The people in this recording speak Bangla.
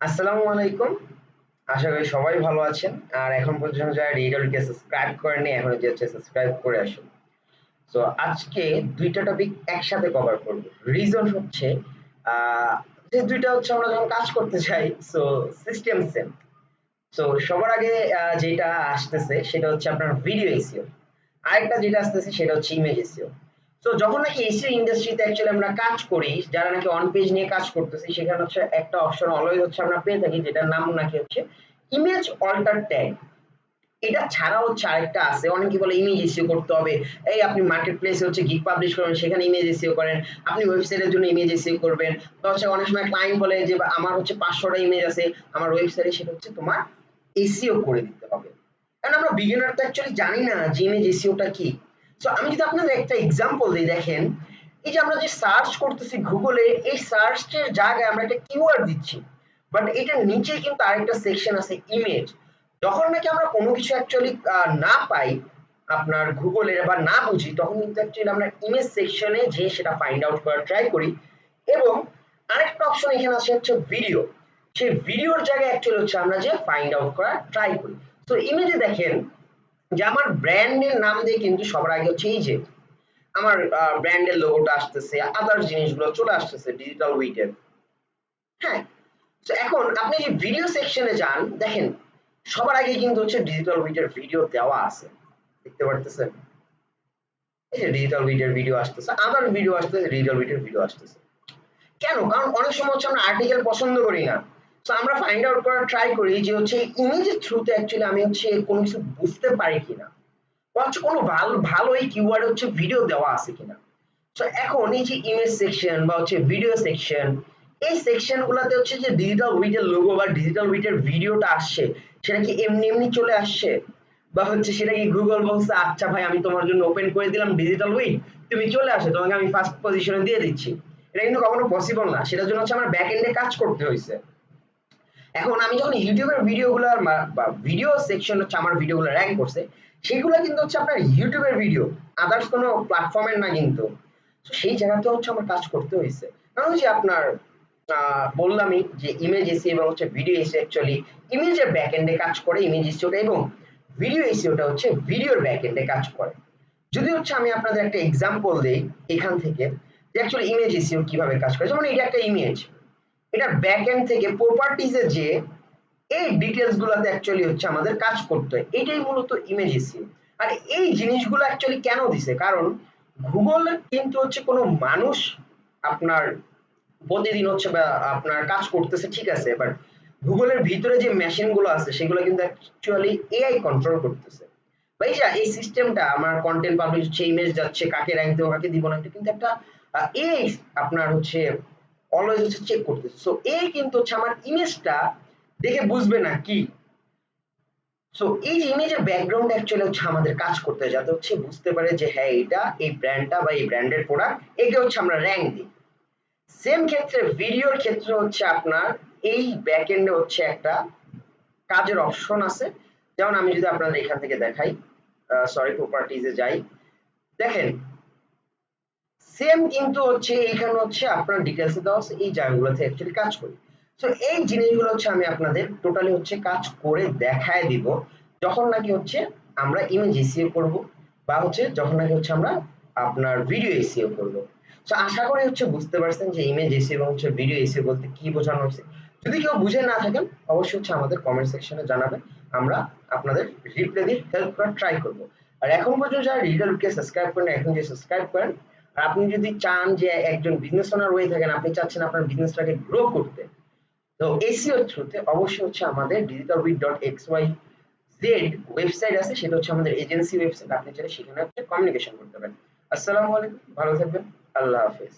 আসসালামু আলাইকুম। আশা করি সবাই ভালো আছেন। আর এখন পর্যন্ত যারা ডিজিটালকে সাবস্ক্রাইব করেনি এখন যে হচ্ছে সাবস্ক্রাইব করে আসুন। তো আজকে দুইটা টপিক একসাথে কভার করব। রিজন হচ্ছে যে দুইটা হচ্ছে আমরা যখন কাজ করতে চাই সো সিস্টেম সেম। সো সবার আগে যেটা আসতেছে সেটা হচ্ছে আপনার ভিডিও এসইও। আরেকটা যেটা আসতেছে সেটা হচ্ছে ইমেজ এসইও। তো যখন নাকি এসইও ইন্ডাস্ট্রিতে অ্যাকচুয়ালি আমরা কাজ করি, যারা নাকি অন পেজ নিয়ে কাজ করতেছি, সেখানে হচ্ছে একটা অপশন অলওয়েজ হচ্ছে আমরা পেয়ে থাকি যেটার নাম নাকি হচ্ছে ইমেজ অল্টার ট্যাগ। এটা ছাড়া হচ্ছে আরেকটা আছে, অনেকে বলে ইমেজ এসইও করতে হবে। এই আপনি মার্কেট প্লেসে হচ্ছে গিগ পাবলিশ করবেন, সেখানে ইমেজ এসইও করেন। আপনি ওয়েবসাইটের জন্য ইমেজ এসইও করবেন। তো হচ্ছে অনেক সময় ক্লায়েন্ট বলে যে আমার হচ্ছে 500টা ইমেজ আছে আমার ওয়েবসাইটে, সেটা হচ্ছে তোমার এসইও করে দিতে হবে। কারণ আমরা বিগিনার তো অ্যাকচুয়ালি জানি না যে ইমেজ এসইওটা কি। সো আমি যদি আপনাদের একটা এক্সাম্পল দিই, দেখেন এই যে আমরা যে সার্চ করতেছি গুগলে, এই সার্চের জায়গায় আমরা একটা কিওয়ার্ড দিচ্ছি, বাট এটার নিচে কিন্তু আরেকটা সেকশন আছে ইমেজ। যখন নাকি আমরা কোনো কিছু অ্যাকচুয়ালি না পাই আপনার গুগলের বা না বুঝি, তখন কিন্তু অ্যাকচুয়ালি আমরা ইমেজ সেকশনে যে সেটা ফাইন্ড আউট করার ট্রাই করি। এবং আরেকটা অপশন এখানে আছে হচ্ছে ভিডিও। সেই ভিডিওর জায়গায় অ্যাকচুয়ালি হচ্ছে আমরা যে ফাইন্ড আউট করার ট্রাই করি। তো ইমেজে দেখেন যে আমার ব্র্যান্ডের নাম দিয়ে কিন্তু সবার আগে হচ্ছে এই যে আমার ব্র্যান্ডের লোগোটা আসতেছে, আদার জিনিসগুলো চলে আসতেছে ডিজিটাল উইটের। হ্যাঁ, তো এখন আপনি যে ভিডিও সেকশনে যান, দেখেন সবার আগে কিন্তু হচ্ছে ডিজিটাল উইটের ভিডিও দেওয়া আছে, দেখতে পারতেছেন? এই যে ডিজিটাল উইটের ভিডিও আসতেছে, আদার ভিডিও আসতেছে, ডিজিটাল উইটের ভিডিও আসতেছে। কেন? কারণ অনেক সময় হচ্ছে আমরা আর্টিকেল পছন্দ করি না। তো আমরা ফাইন্ড আউট করার ট্রাই করি যে হচ্ছে ইমেজের থ্রুতে অ্যাকচুয়ালি আমি হচ্ছে কোনো কিছু বুঝতে পারি কিনা, বা হচ্ছে কোনো ভালো ভালো এই কিওয়ার্ড হচ্ছে ভিডিও দেওয়া আছে কিনা। তো এখন এই যে ইমেজ সেকশন বা হচ্ছে ভিডিও সেকশন, এই সেকশন গুলাতে হচ্ছে যে ডিজিটাল উইটের লোগো বা ডিজিটাল উইটের ভিডিওটা আসছে, সেটা কি এমনি এমনি চলে আসছে, বা হচ্ছে সেটা কি গুগল বলছে আচ্ছা ভাই আমি তোমার জন্য ওপেন করে দিলাম ডিজিটাল উইট, তুমি চলে আসো, তোমাকে আমি ফার্স্ট পজিশনে দিয়ে দিচ্ছি? এটা কিন্তু কখনো পসিবল না। সেটার জন্য হচ্ছে আমার ব্যাক এন্ডে কাজ করতে হয়েছে। এখন আমি যখন ইউটিউবের ভিডিওগুলো বা ভিডিও সেকশন হচ্ছে আমার ভিডিওগুলো র্যাঙ্ক করছে, সেগুলো কিন্তু হচ্ছে আপনার ইউটিউবের ভিডিও, আদার্স কোনো প্ল্যাটফর্মের না কিন্তু। তো সেই জায়গাতে হচ্ছে আমার কাজ করতে হয়েছে। কারণ যে আপনার বললামই যে ইমেজ এসি এবং হচ্ছে ভিডিও এসি অ্যাকচুয়ালি ইমেজের ব্যাক এন্ডে কাজ করে ইমেজ এসিওটা, এবং ভিডিও এসিওটা হচ্ছে ভিডিওর ব্যাক এন্ডে কাজ করে। যদি হচ্ছে আমি আপনাদের একটা এক্সাম্পল দেই এখান থেকে, যে অ্যাকচুয়ালি ইমেজ এসিও কিভাবে কাজ করে। যেমন এটা একটা ইমেজ, এটা ব্যাক এন্ড থেকে প্রপার্টিজে যে এই ডিটেলস গুলাতে অ্যাকচুয়ালি হচ্ছে আমাদের কাজ করতে হয়। এটাই মূলত ইমেজ এসইও। আর এই জিনিসগুলো অ্যাকচুয়ালি কেন দিছে, কারণ গুগল কিন্তু হচ্ছে কোনো মানুষ আপনার প্রতিদিন হচ্ছে বা আপনার কাজ করতেছে, ঠিক আছে, বাট গুগলের ভিতরে যে মেশিন গুলো আছে সেগুলো কিন্তু অ্যাকচুয়ালি এআই কন্ট্রোল করতেছে। ভাই এই সিস্টেমটা আমার কন্টেন্ট পাবলিশ হচ্ছে, ইমেজ যাচ্ছে, কাকে র্যাঙ্ক দেবো কাকে দিব না, এটা কিন্তু একটা এআই আপনার হচ্ছে অলওয়েজ হচ্ছে চেক করতেছে। সো এই কিন্তু হচ্ছে আমার ইমেজটা দেখে বুঝবে না কি। সো এই যে ইমেজের ব্যাকগ্রাউন্ড অ্যাকচুয়ালি হচ্ছে আমাদের কাজ করতে হয়, যাতে হচ্ছে বুঝতে পারে যে হ্যাঁ এটা এই ব্র্যান্ডটা বা এই ব্র্যান্ডের প্রোডাক্ট, একে হচ্ছে আমরা র্যাঙ্ক দিই। সেম ক্ষেত্রে ভিডিওর ক্ষেত্রে হচ্ছে আপনার এই ব্যাকএন্ডে হচ্ছে একটা কাজের অপশন আছে। যেমন আমি যদি আপনাদের এখান থেকে দেখাই, সরি প্রপার্টিজে যাই, দেখেন সেম কিন্তু হচ্ছে এখানে হচ্ছে আপনার ডিটেলস দেওয়া আছে, এই জায়গাগুলোতে অ্যাকচুয়ালি কাজ করি। সো এই জিনিসগুলো হচ্ছে আমি আপনাদের টোটালি হচ্ছে কাজ করে দেখায় দিব যখন নাকি হচ্ছে আমরা ইমেজ এসইও করব, বা হচ্ছে যখন নাকি হচ্ছে আমরা আপনার ভিডিও এসইও করব। সো আশা করি হচ্ছে বুঝতে পারছেন যে ইমেজ এসইও এবং হচ্ছে ভিডিও এসইও বলতে কি বোঝানো হচ্ছে। যদি কেউ বুঝে না থাকেন অবশ্যই হচ্ছে আমাদের কমেন্ট সেকশনে জানাবেন, আমরা আপনাদের রিপ্লাই দিয়ে হেল্প করার ট্রাই করব। আর এখন পর্যন্ত যারা ডিজিটালকে সাবস্ক্রাইব করেন এখন যে সাবস্ক্রাইব করেন। আর আপনি যদি চান যে একজন বিজনেস ওনার হয়ে থাকেন, আপনি চাচ্ছেন আপনার বিজনেসটাকে গ্রো করতে, তো এসইও থ্রুতে অবশ্যই হচ্ছে আমাদের digitalwit.xyz ওয়েবসাইট আছে, সেটা হচ্ছে আমাদের এজেন্সি ওয়েবসাইট। আপনি চাইলে সেখানে হচ্ছে কমিউনিকেশন করতে পারেন। আসসালামু আলাইকুম, ভালো থাকবেন, আল্লাহ হাফেজ।